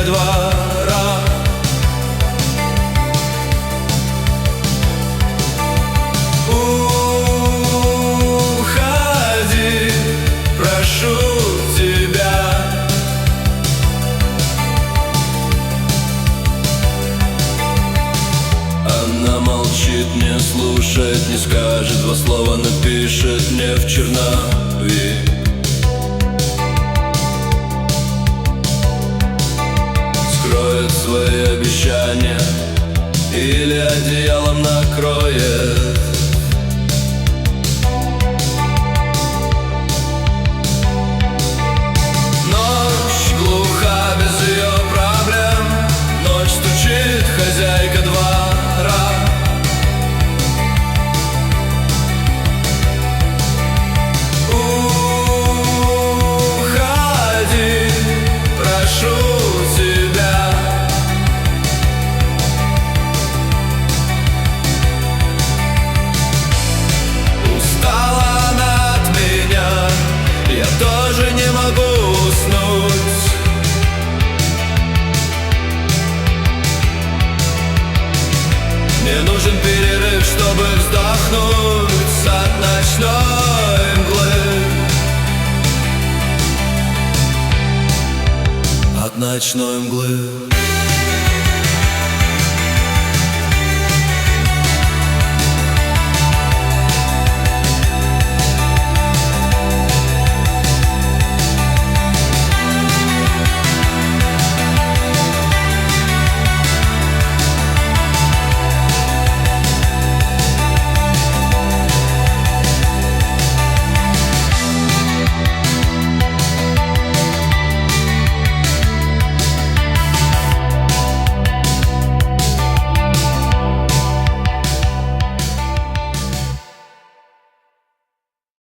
двора. Уходи, прошу тебя. Она молчит, не слушает, не скажет два слова, напишет мне в черновик. Скроет свои обещания или одеялом накроет. Ночь глуха без ее проблем, ночь стучит хозяйка двора. Уходи, прошу тебя. Устала она от меня, я тоже не могу уснуть. Мне нужен перерыв, чтобы вздохнуть от ночной мглы. От ночной мглы.